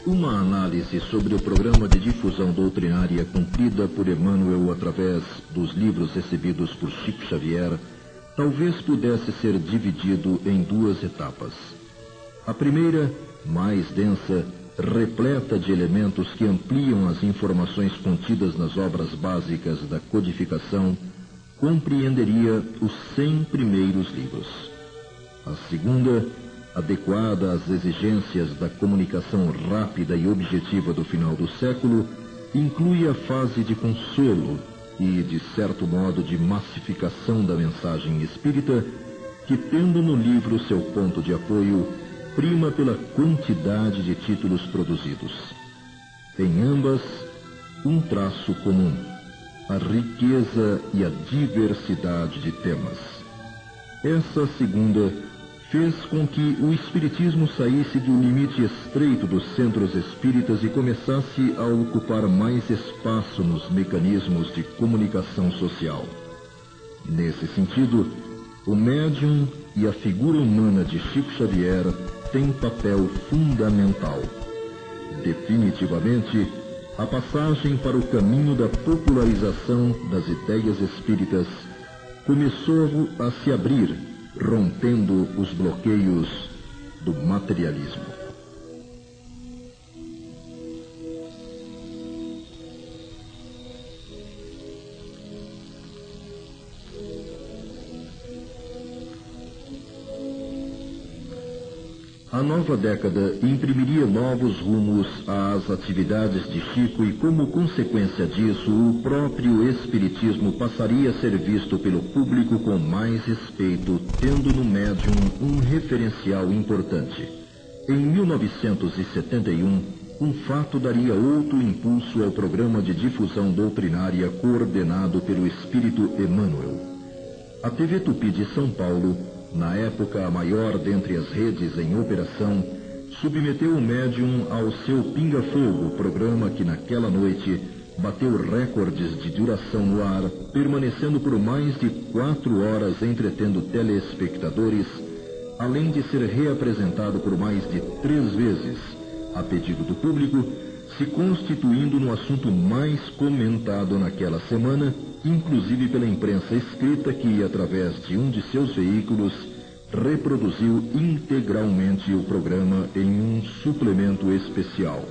Uma análise sobre o programa de difusão doutrinária cumprida por Emmanuel através dos livros recebidos por Chico Xavier talvez pudesse ser dividido em duas etapas. A primeira, mais densa, repleta de elementos que ampliam as informações contidas nas obras básicas da codificação, compreenderia os 100 primeiros livros. A segunda, adequada às exigências da comunicação rápida e objetiva do final do século, inclui a fase de consolo e, de certo modo, de massificação da mensagem espírita, que, tendo no livro seu ponto de apoio, prima pela quantidade de títulos produzidos. Em ambas, um traço comum: a riqueza e a diversidade de temas. Essa segunda fez com que o Espiritismo saísse do limite estreito dos centros espíritas e começasse a ocupar mais espaço nos mecanismos de comunicação social. Nesse sentido, o médium e a figura humana de Chico Xavier têm papel fundamental. Definitivamente, a passagem para o caminho da popularização das ideias espíritas começou a se abrir, rompendo os bloqueios do materialismo. A nova década imprimiria novos rumos às atividades de Chico e, como consequência disso, o próprio Espiritismo passaria a ser visto pelo público com mais respeito, tendo no médium um referencial importante. Em 1971, um fato daria outro impulso ao programa de difusão doutrinária coordenado pelo Espírito Emmanuel. A TV Tupi de São Paulo, na época a maior dentre as redes em operação, submeteu o médium ao seu Pinga-Fogo, programa que naquela noite bateu recordes de duração no ar, permanecendo por mais de 4 horas entretendo telespectadores, além de ser reapresentado por mais de 3 vezes, a pedido do público, se constituindo no assunto mais comentado naquela semana, inclusive pela imprensa escrita que, através de um de seus veículos, reproduziu integralmente o programa em um suplemento especial.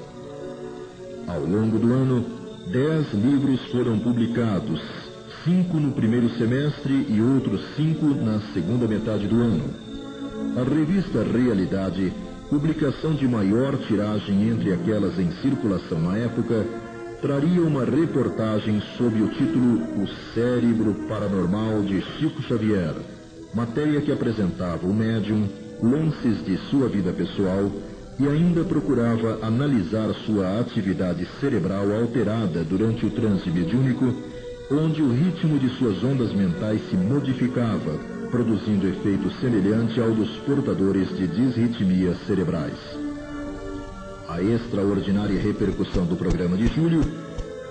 Ao longo do ano, 10 livros foram publicados, 5 no primeiro semestre e outros 5 na segunda metade do ano. A revista Realidade, publicação de maior tiragem entre aquelas em circulação na época, traria uma reportagem sob o título O Cérebro Paranormal de Chico Xavier, matéria que apresentava o médium, lances de sua vida pessoal e ainda procurava analisar sua atividade cerebral alterada durante o transe mediúnico, onde o ritmo de suas ondas mentais se modificava, produzindo efeito semelhante ao dos portadores de disritmias cerebrais. A extraordinária repercussão do programa de julho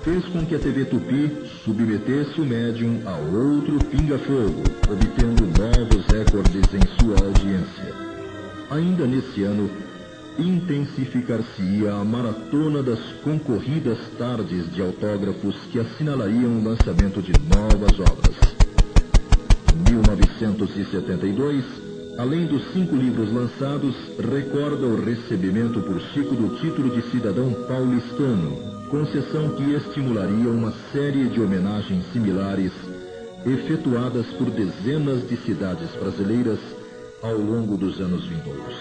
fez com que a TV Tupi submetesse o médium a outro Pinga-Fogo, obtendo novos recordes em sua audiência. Ainda nesse ano, intensificar-se-ia a maratona das concorridas tardes de autógrafos que assinalariam o lançamento de novas obras. Em 1972, além dos 5 livros lançados, recorda o recebimento por Chico do título de cidadão paulistano, concessão que estimularia uma série de homenagens similares, efetuadas por dezenas de cidades brasileiras ao longo dos anos vindouros.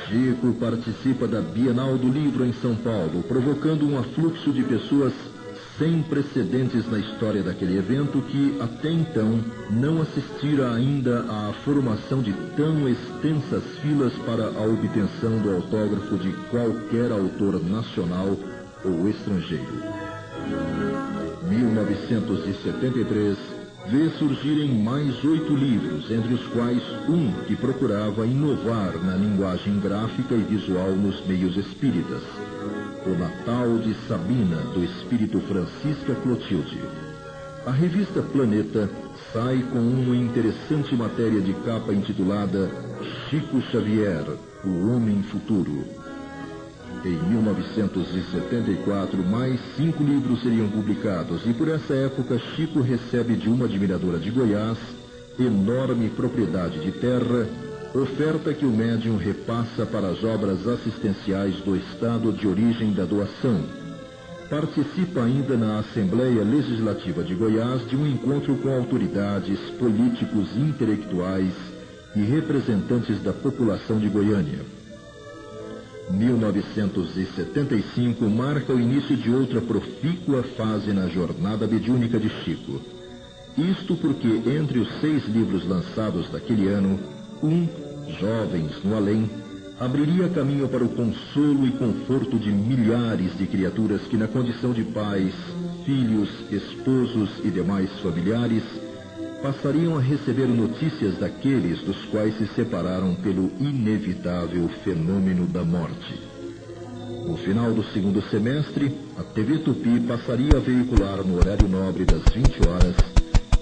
Chico participa da Bienal do Livro em São Paulo, provocando um afluxo de pessoas sem precedentes na história daquele evento que, até então, não assistira ainda à formação de tão extensas filas para a obtenção do autógrafo de qualquer autor nacional ou estrangeiro. 1973 vê surgirem mais 8 livros, entre os quais um que procurava inovar na linguagem gráfica e visual nos meios espíritas, O Natal de Sabina, do espírito Francisca Clotilde. A revista Planeta sai com uma interessante matéria de capa intitulada Chico Xavier, o Homem Futuro. Em 1974, mais 5 livros seriam publicados e por essa época Chico recebe de uma admiradora de Goiás enorme propriedade de terra, oferta que o médium repassa para as obras assistenciais do estado de origem da doação. Participa ainda na Assembleia Legislativa de Goiás de um encontro com autoridades, políticos, intelectuais e representantes da população de Goiânia. 1975 marca o início de outra profícua fase na jornada mediúnica de Chico. Isto porque entre os 6 livros lançados daquele ano, Jovens no Além, abriria caminho para o consolo e conforto de milhares de criaturas que na condição de pais, filhos, esposos e demais familiares, passariam a receber notícias daqueles dos quais se separaram pelo inevitável fenômeno da morte. No final do segundo semestre, a TV Tupi passaria a veicular no horário nobre das 20 horas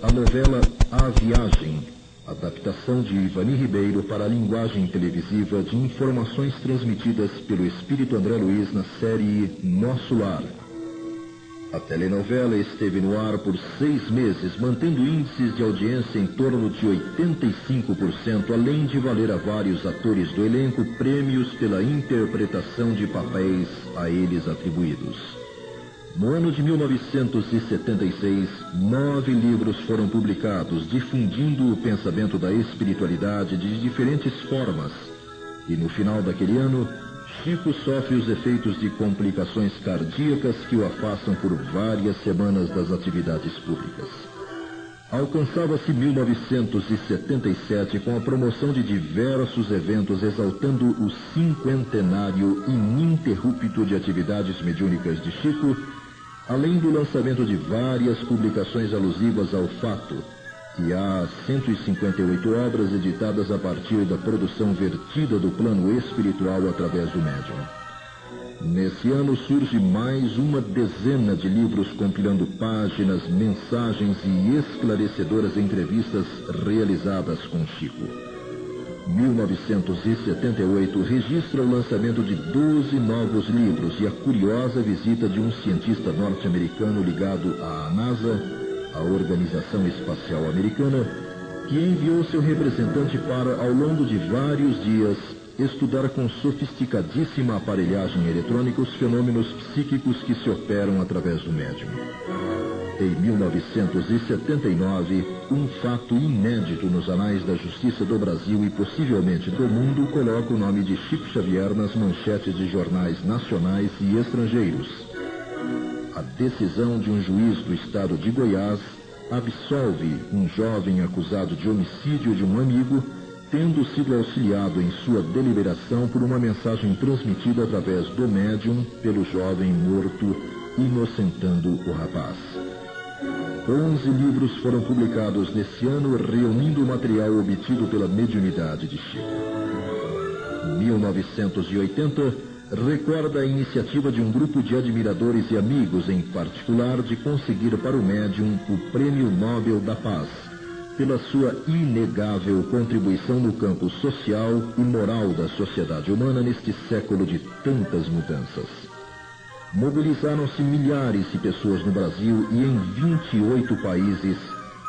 a novela A Viagem, adaptação de Ivani Ribeiro para a linguagem televisiva de informações transmitidas pelo Espírito André Luiz na série Nosso Lar. A telenovela esteve no ar por 6 meses, mantendo índices de audiência em torno de 85%, além de valer a vários atores do elenco prêmios pela interpretação de papéis a eles atribuídos. No ano de 1976, 9 livros foram publicados, difundindo o pensamento da espiritualidade de diferentes formas. E no final daquele ano, Chico sofre os efeitos de complicações cardíacas que o afastam por várias semanas das atividades públicas. Alcançava-se 1977 com a promoção de diversos eventos exaltando o 50º ininterrupto de atividades mediúnicas de Chico, além do lançamento de várias publicações alusivas ao fato, que há 158 obras editadas a partir da produção vertida do plano espiritual através do médium. Nesse ano surge mais uma dezena de livros compilando páginas, mensagens e esclarecedoras entrevistas realizadas com Chico. 1978 registra o lançamento de 12 novos livros e a curiosa visita de um cientista norte-americano ligado à NASA, a Organização Espacial Americana, que enviou seu representante para, ao longo de vários dias, estudar com sofisticadíssima aparelhagem eletrônica os fenômenos psíquicos que se operam através do médium. Em 1979, um fato inédito nos anais da Justiça do Brasil e possivelmente do mundo coloca o nome de Chico Xavier nas manchetes de jornais nacionais e estrangeiros. A decisão de um juiz do estado de Goiás absolve um jovem acusado de homicídio de um amigo, tendo sido auxiliado em sua deliberação por uma mensagem transmitida através do médium pelo jovem morto, inocentando o rapaz. 11 livros foram publicados nesse ano, reunindo o material obtido pela mediunidade de Chico. 1980 recorda a iniciativa de um grupo de admiradores e amigos, em particular, de conseguir para o médium o Prêmio Nobel da Paz, pela sua inegável contribuição no campo social e moral da sociedade humana neste século de tantas mudanças. Mobilizaram-se milhares de pessoas no Brasil e em 28 países,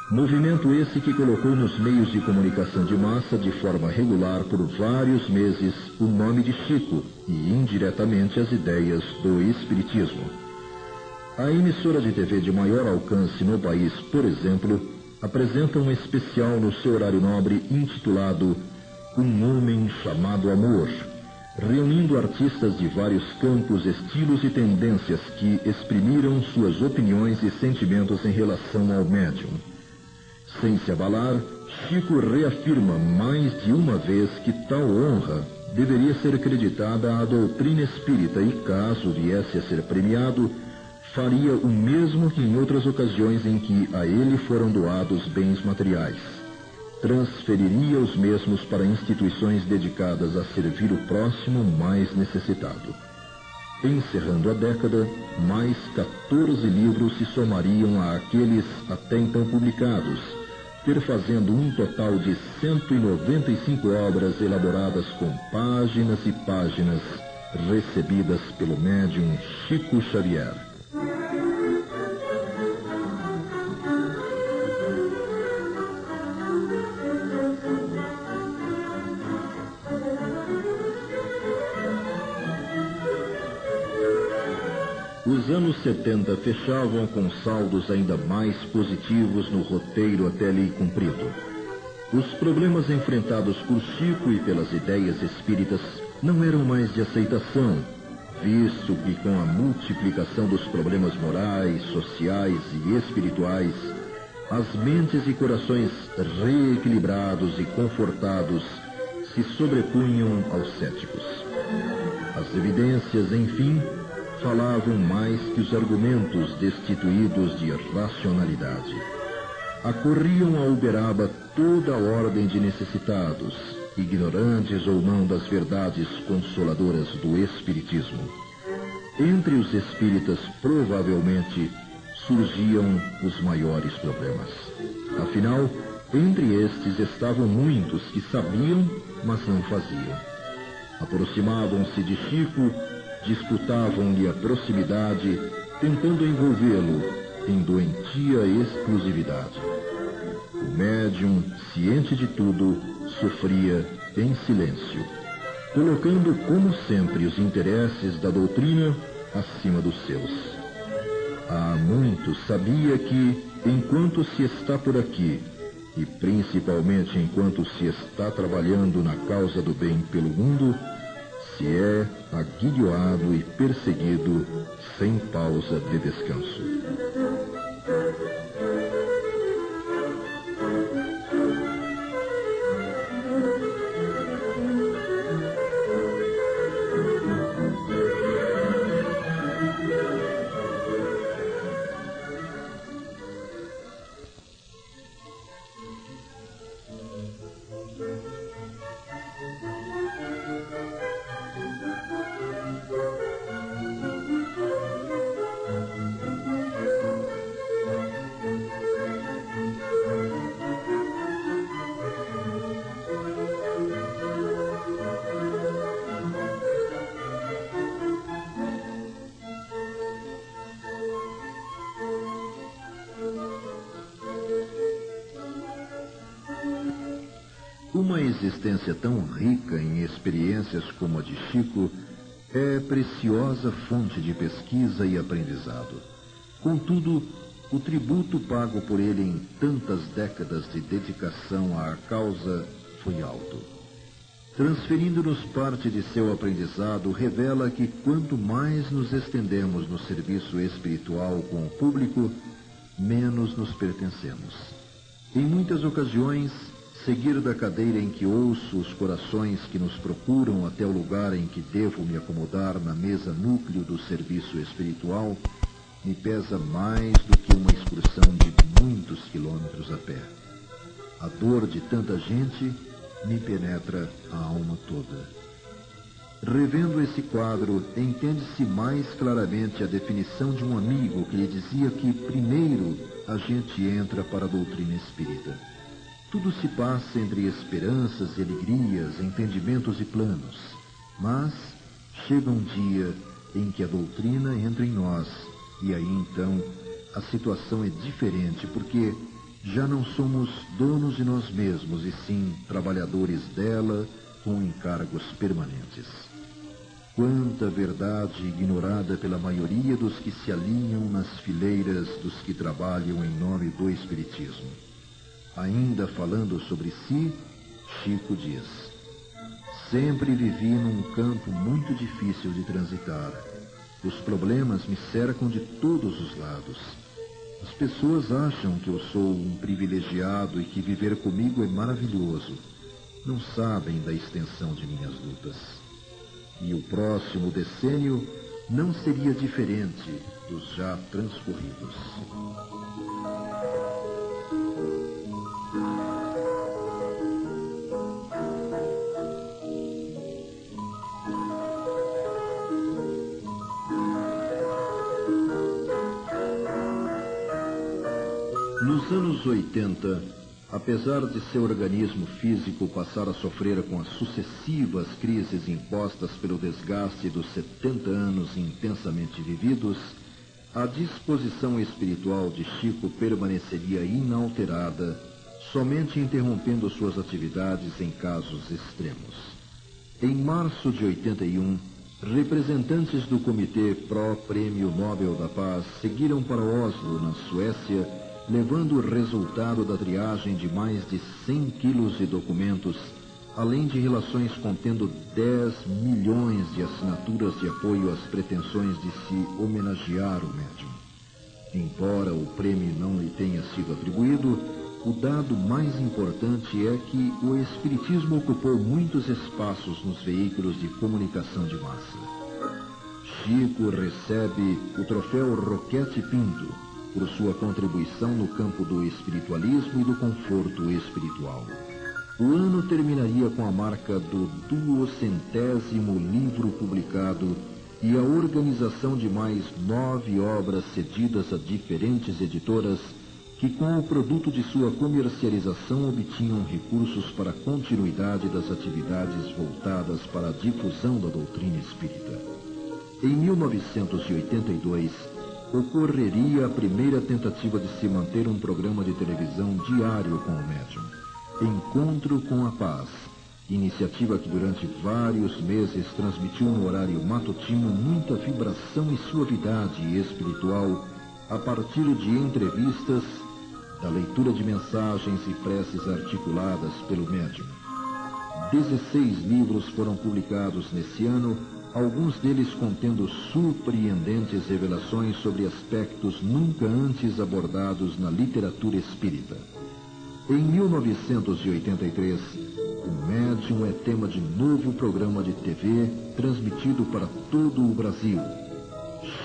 movimento esse que colocou nos meios de comunicação de massa de forma regular por vários meses o nome de Chico e indiretamente as ideias do Espiritismo. A emissora de TV de maior alcance no país, por exemplo, apresenta um especial no seu horário nobre intitulado Um Homem Chamado Amor, reunindo artistas de vários campos, estilos e tendências que exprimiram suas opiniões e sentimentos em relação ao médium. Sem se abalar, Chico reafirma mais de uma vez que tal honra deveria ser creditada à doutrina espírita e, caso viesse a ser premiado, faria o mesmo que em outras ocasiões em que a ele foram doados bens materiais. Transferiria os mesmos para instituições dedicadas a servir o próximo mais necessitado. Encerrando a década, mais 14 livros se somariam àqueles até então publicados, perfazendo um total de 195 obras elaboradas com páginas e páginas recebidas pelo médium Chico Xavier. Os anos 70 fechavam com saldos ainda mais positivos no roteiro até ali cumprido. Os problemas enfrentados por Chico e pelas ideias espíritas não eram mais de aceitação, visto que com a multiplicação dos problemas morais, sociais e espirituais, as mentes e corações reequilibrados e confortados se sobrepunham aos céticos. As evidências, enfim, falavam mais que os argumentos destituídos de racionalidade. Acorriam a Uberaba toda a ordem de necessitados, ignorantes ou não das verdades consoladoras do Espiritismo. Entre os espíritas, provavelmente, surgiam os maiores problemas. Afinal, entre estes estavam muitos que sabiam, mas não faziam. Aproximavam-se de Chico, disputavam-lhe a proximidade, tentando envolvê-lo em doentia exclusividade. O médium, ciente de tudo, sofria em silêncio, colocando, como sempre, os interesses da doutrina acima dos seus. Há muito sabia que, enquanto se está por aqui, e principalmente enquanto se está trabalhando na causa do bem pelo mundo, se é aguilhoado e perseguido sem pausa de descanso. Uma existência tão rica em experiências como a de Chico é preciosa fonte de pesquisa e aprendizado. Contudo, o tributo pago por ele em tantas décadas de dedicação à causa foi alto. Transferindo-nos parte de seu aprendizado, revela que quanto mais nos estendemos no serviço espiritual com o público, menos nos pertencemos. Em muitas ocasiões, seguir da cadeira em que ouço os corações que nos procuram até o lugar em que devo me acomodar na mesa núcleo do serviço espiritual, me pesa mais do que uma excursão de muitos quilômetros a pé. A dor de tanta gente me penetra a alma toda. Revendo esse quadro, entende-se mais claramente a definição de um amigo que lhe dizia que primeiro a gente entra para a doutrina espírita. Tudo se passa entre esperanças e alegrias, entendimentos e planos. Mas chega um dia em que a doutrina entra em nós, e aí então a situação é diferente, porque já não somos donos de nós mesmos, e sim trabalhadores dela com encargos permanentes. Quanta verdade ignorada pela maioria dos que se alinham nas fileiras dos que trabalham em nome do Espiritismo. Ainda falando sobre si, Chico diz: sempre vivi num campo muito difícil de transitar. Os problemas me cercam de todos os lados. As pessoas acham que eu sou um privilegiado e que viver comigo é maravilhoso. Não sabem da extensão de minhas lutas. E o próximo decênio não seria diferente dos já transcorridos. Nos anos 80, Apesar de seu organismo físico passar a sofrer com as sucessivas crises impostas pelo desgaste dos 70 anos intensamente vividos, a disposição espiritual de Chico permaneceria inalterada, somente interrompendo suas atividades em casos extremos. Em março de 81, representantes do Comitê Pró-Prêmio Nobel da Paz seguiram para Oslo, na Suécia, levando o resultado da triagem de mais de 100 quilos de documentos, além de relações contendo 10 milhões de assinaturas de apoio às pretensões de se homenagear o médium. Embora o prêmio não lhe tenha sido atribuído, o dado mais importante é que o Espiritismo ocupou muitos espaços nos veículos de comunicação de massa. Chico recebe o troféu Roquete Pinto por sua contribuição no campo do espiritualismo e do conforto espiritual. O ano terminaria com a marca do 200º livro publicado e a organização de mais 9 obras cedidas a diferentes editoras que, com o produto de sua comercialização, obtinham recursos para a continuidade das atividades voltadas para a difusão da doutrina espírita. Em 1982, ocorreria a primeira tentativa de se manter um programa de televisão diário com o médium, Encontro com a Paz, iniciativa que durante vários meses transmitiu no horário matutino muita vibração e suavidade espiritual a partir de entrevistas, da leitura de mensagens e preces articuladas pelo médium. 16 livros foram publicados nesse ano, alguns deles contendo surpreendentes revelações sobre aspectos nunca antes abordados na literatura espírita. Em 1983, o médium é tema de novo programa de TV transmitido para todo o Brasil.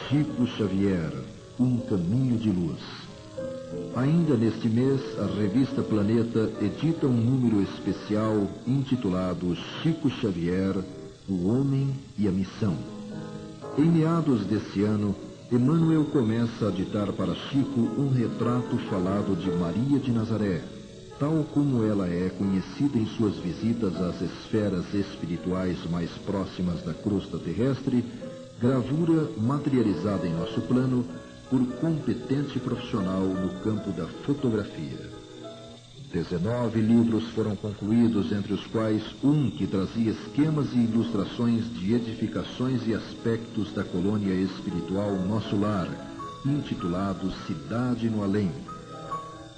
Chico Xavier, um caminho de luz. Ainda neste mês, a revista Planeta edita um número especial intitulado Chico Xavier, o Homem e a Missão. Em meados desse ano, Emmanuel começa a ditar para Chico um retrato falado de Maria de Nazaré, tal como ela é conhecida em suas visitas às esferas espirituais mais próximas da crosta terrestre, gravura materializada em nosso plano por competente profissional no campo da fotografia. 19 livros foram concluídos, entre os quais um que trazia esquemas e ilustrações de edificações e aspectos da colônia espiritual Nosso Lar, intitulado Cidade no Além.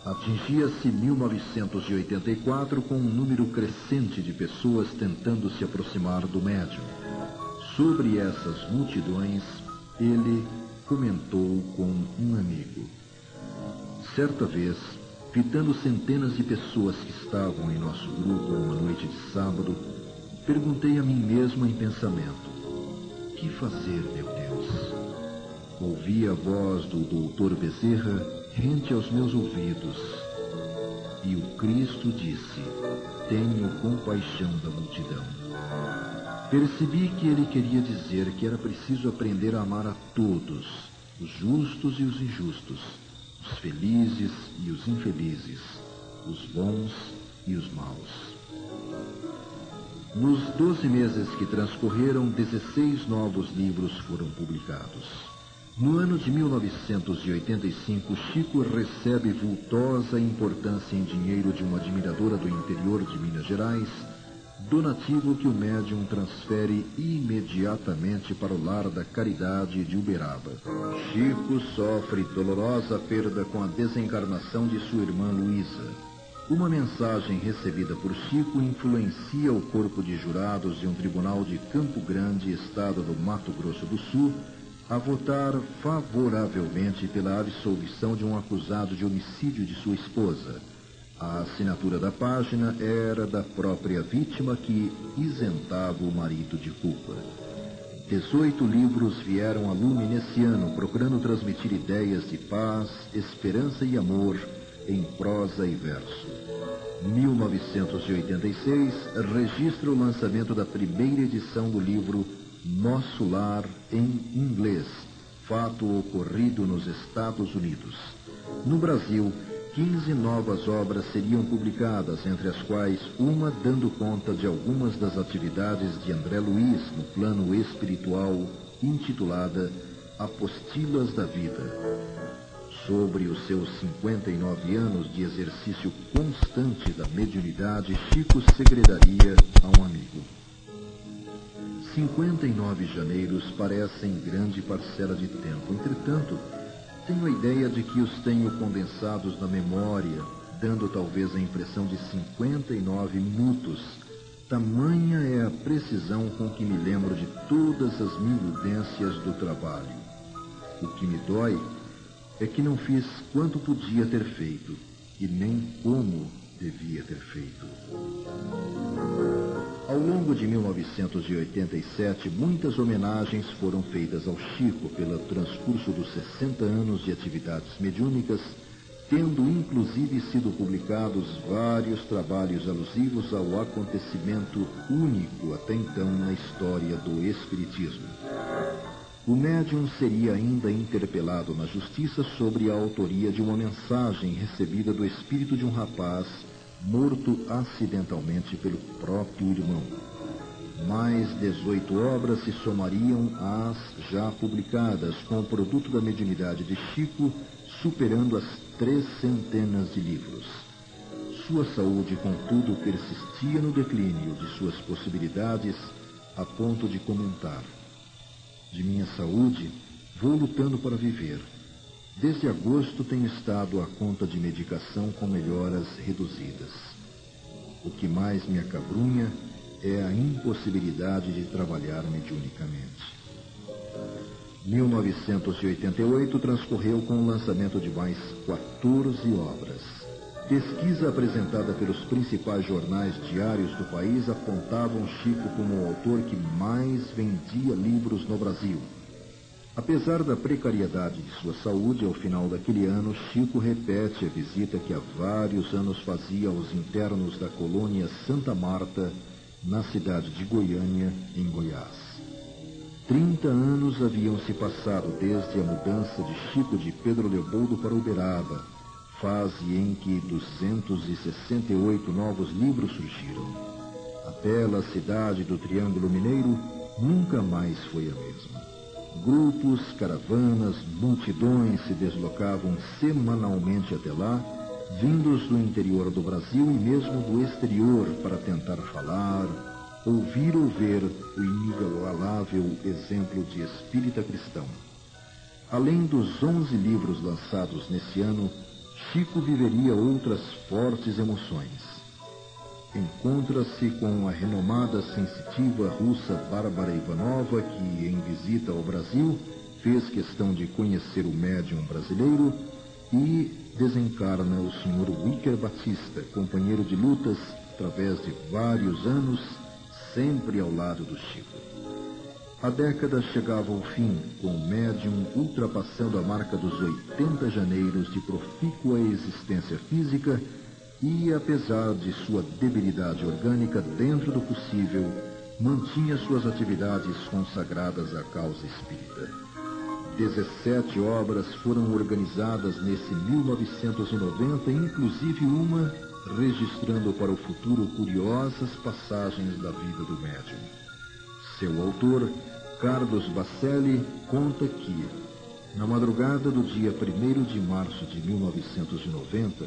Atingia-se 1984 com um número crescente de pessoas tentando se aproximar do médium. Sobre essas multidões, ele comentou com um amigo. Certa vez, fitando centenas de pessoas que estavam em nosso grupo uma noite de sábado, perguntei a mim mesmo em pensamento: que fazer, meu Deus? Ouvi a voz do doutor Bezerra rente aos meus ouvidos, e o Cristo disse: tenho compaixão da multidão. Percebi que ele queria dizer que era preciso aprender a amar a todos, os justos e os injustos, os felizes e os infelizes, os bons e os maus. Nos 12 meses que transcorreram, 16 novos livros foram publicados. No ano de 1985, Chico recebe vultosa importância em dinheiro de uma admiradora do interior de Minas Gerais, donativo que o médium transfere imediatamente para o Lar da Caridade de Uberaba. Chico sofre dolorosa perda com a desencarnação de sua irmã Luísa. Uma mensagem recebida por Chico influencia o corpo de jurados de um tribunal de Campo Grande, estado do Mato Grosso do Sul, a votar favoravelmente pela absolvição de um acusado de homicídio de sua esposa. A assinatura da página era da própria vítima, que isentava o marido de culpa. 18 livros vieram a lume nesse ano, procurando transmitir ideias de paz, esperança e amor em prosa e verso. 1986 registra o lançamento da primeira edição do livro Nosso Lar em inglês, fato ocorrido nos Estados Unidos. No Brasil, 15 novas obras seriam publicadas, entre as quais uma dando conta de algumas das atividades de André Luiz no plano espiritual, intitulada Apostilas da Vida. Sobre os seus 59 anos de exercício constante da mediunidade, Chico segredaria a um amigo: 59 janeiros parecem grande parcela de tempo. Entretanto, tenho a ideia de que os tenho condensados na memória, dando talvez a impressão de 59 minutos. Tamanha é a precisão com que me lembro de todas as minudências do trabalho. O que me dói é que não fiz quanto podia ter feito, e nem como devia ter feito. Ao longo de 1987, muitas homenagens foram feitas ao Chico pelo transcurso dos 60 anos de atividades mediúnicas, tendo inclusive sido publicados vários trabalhos alusivos ao acontecimento único até então na história do Espiritismo. O médium seria ainda interpelado na justiça sobre a autoria de uma mensagem recebida do espírito de um rapaz morto acidentalmente pelo próprio irmão. Mais 18 obras se somariam às já publicadas, com o produto da mediunidade de Chico superando as 300 de livros. Sua saúde, contudo, persistia no declínio de suas possibilidades, a ponto de comentar: de minha saúde, vou lutando para viver. Desde agosto tenho estado à conta de medicação com melhoras reduzidas. O que mais me acabrunha é a impossibilidade de trabalhar mediunicamente. 1988 transcorreu com o lançamento de mais 14 obras. Pesquisa apresentada pelos principais jornais diários do país apontavam Chico como o autor que mais vendia livros no Brasil. Apesar da precariedade de sua saúde, ao final daquele ano, Chico repete a visita que há vários anos fazia aos internos da colônia Santa Marta, na cidade de Goiânia, em Goiás. 30 anos haviam se passado desde a mudança de Chico de Pedro Leopoldo para Uberaba, fase em que 268 novos livros surgiram. A bela cidade do Triângulo Mineiro nunca mais foi a mesma. Grupos, caravanas, multidões se deslocavam semanalmente até lá, vindos do interior do Brasil e mesmo do exterior, para tentar falar, ouvir ou ver o inigualável exemplo de espírita cristão. Além dos 11 livros lançados nesse ano, Chico viveria outras fortes emoções. Encontra-se com a renomada sensitiva russa Bárbara Ivanova, que, em visita ao Brasil, fez questão de conhecer o médium brasileiro, e desencarna o Sr. Wicker Batista, companheiro de lutas através de vários anos, sempre ao lado do Chico. A década chegava ao fim, com o médium ultrapassando a marca dos 80 janeiros de profícua existência física e, apesar de sua debilidade orgânica, dentro do possível, mantinha suas atividades consagradas à causa espírita. 17 obras foram organizadas nesse 1990, inclusive uma registrando para o futuro curiosas passagens da vida do médium. Seu autor, Carlos Bacelli, conta que, na madrugada do dia 1º de março de 1990,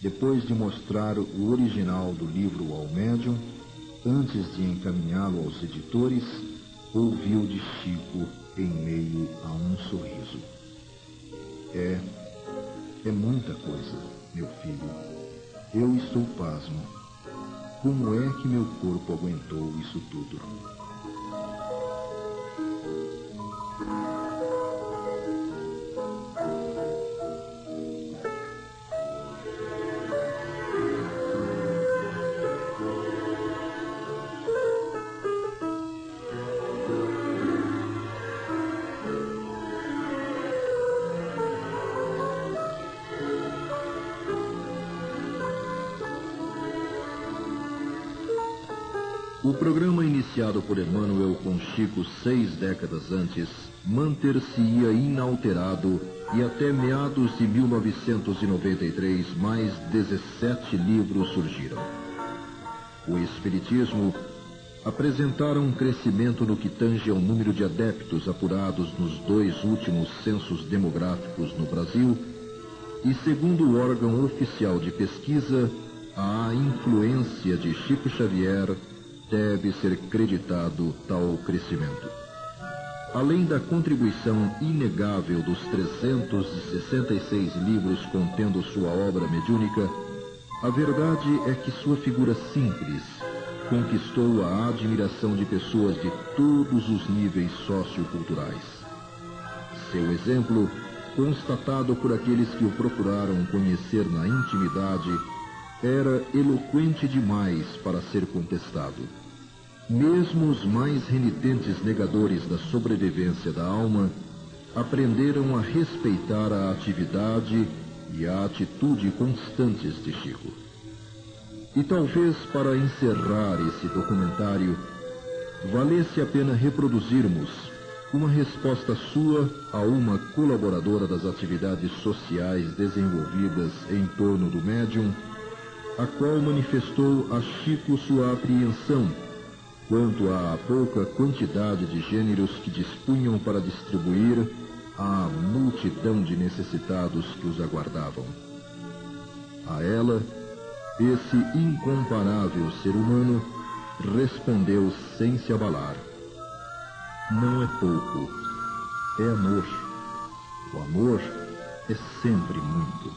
depois de mostrar o original do livro ao médium, antes de encaminhá-lo aos editores, ouviu de Chico em meio a um sorriso: É muita coisa, meu filho. Eu estou pasmo. Como é que meu corpo aguentou isso tudo? O programa iniciado por Emmanuel com Chico 6 décadas antes manter-se-ia inalterado e até meados de 1993 mais 17 livros surgiram. O Espiritismo apresentara um crescimento no que tange ao número de adeptos apurados nos 2 últimos censos demográficos no Brasil e, segundo o órgão oficial de pesquisa, a influência de Chico Xavier deve ser creditado tal crescimento. Além da contribuição inegável dos 366 livros contendo sua obra mediúnica, a verdade é que sua figura simples conquistou a admiração de pessoas de todos os níveis socioculturais. Seu exemplo, constatado por aqueles que o procuraram conhecer na intimidade, era eloquente demais para ser contestado. Mesmo os mais renitentes negadores da sobrevivência da alma aprenderam a respeitar a atividade e a atitude constantes de Chico. E talvez para encerrar esse documentário, valesse a pena reproduzirmos uma resposta sua a uma colaboradora das atividades sociais desenvolvidas em torno do médium, a qual manifestou a Chico sua apreensão quanto à pouca quantidade de gêneros que dispunham para distribuir à multidão de necessitados que os aguardavam. A ela, esse incomparável ser humano respondeu sem se abalar: não é pouco, é amor. O amor é sempre muito.